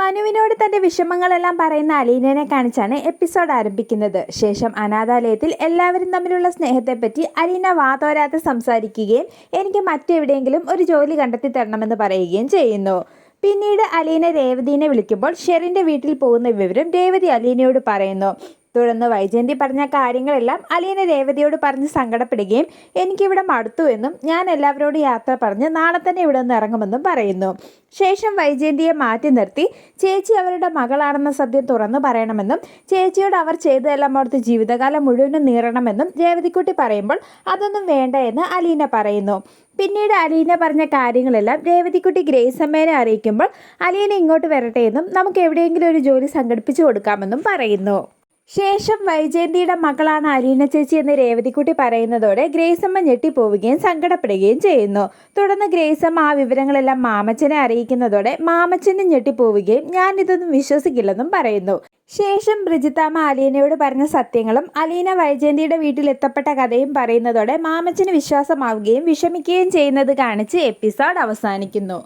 മനുവിനോട് തന്റെ വിഷമങ്ങളെല്ലാം പറയുന്ന അലീനയെ കാണിച്ചാണ് എപ്പിസോഡ് ആരംഭിക്കുന്നത്. ശേഷം അനാഥാലയത്തിൽ എല്ലാവരും തമ്മിലുള്ള സ്നേഹത്തെപ്പറ്റി അലീന വാതോരാതെ സംസാരിക്കുകയും എനിക്ക് മറ്റെവിടെയെങ്കിലും ഒരു ജോലി കണ്ടെത്തി തരണമെന്ന് പറയുകയും ചെയ്യുന്നു. പിന്നീട് അലീന രേവതിനെ വിളിക്കുമ്പോൾ ഷെറിന്റെ വീട്ടിൽ പോകുന്ന വിവരം രേവതി അലീനയോട് പറയുന്നു. തുടർന്ന് വൈജയന്തി പറഞ്ഞ കാര്യങ്ങളെല്ലാം അലീന രേവതിയോട് പറഞ്ഞ് സങ്കടപ്പെടുകയും എനിക്കിവിടെ മടുത്തു എന്നും ഞാൻ എല്ലാവരോടും യാത്ര പറഞ്ഞ് നാളെ തന്നെ ഇവിടെ നിന്ന് ഇറങ്ങുമെന്നും പറയുന്നു. ശേഷം വൈജയന്തിയെ മാറ്റി നിർത്തി ചേച്ചി അവരുടെ മകളാണെന്ന സത്യം തുറന്നു പറയണമെന്നും ചേച്ചിയോട് അവർ ചെയ്തതെല്ലാം ഓർത്ത് ജീവിതകാലം മുഴുവനും നീറണമെന്നും രേവതിക്കുട്ടി പറയുമ്പോൾ അതൊന്നും വേണ്ട എന്ന് അലീന പറയുന്നു. പിന്നീട് അലീന പറഞ്ഞ കാര്യങ്ങളെല്ലാം രേവതിക്കുട്ടി ഗ്രേസ് അമ്മേനെ അറിയിക്കുമ്പോൾ അലീന ഇങ്ങോട്ട് വരട്ടെ എന്നും നമുക്ക് എവിടെയെങ്കിലും ഒരു ജോലി സംഘടിപ്പിച്ചു കൊടുക്കാമെന്നും പറയുന്നു. ശേഷം വൈജയന്തിയുടെ മകളാണ് അലീന ചേച്ചി എന്ന് രേവതിക്കുട്ടി പറയുന്നതോടെ ഗ്രേസമ്മ ഞെട്ടിപ്പോവുകയും സങ്കടപ്പെടുകയും ചെയ്യുന്നു. തുടർന്ന് ഗ്രേസമ്മ ആ വിവരങ്ങളെല്ലാം മാമച്ചനെ അറിയിക്കുന്നതോടെ മാമച്ചനും ഞെട്ടിപ്പോവുകയും ഞാൻ ഇതൊന്നും വിശ്വസിക്കില്ലെന്നും പറയുന്നു. ശേഷം ബ്രിജിത്താമ്മ അലീനയോട് പറഞ്ഞ സത്യങ്ങളും അലീന വൈജയന്തിയുടെ വീട്ടിൽ എത്തപ്പെട്ട കഥയും പറയുന്നതോടെ മാമച്ചന് വിശ്വാസമാവുകയും വിഷമിക്കുകയും ചെയ്യുന്നത് കാണിച്ച് എപ്പിസോഡ് അവസാനിക്കുന്നു.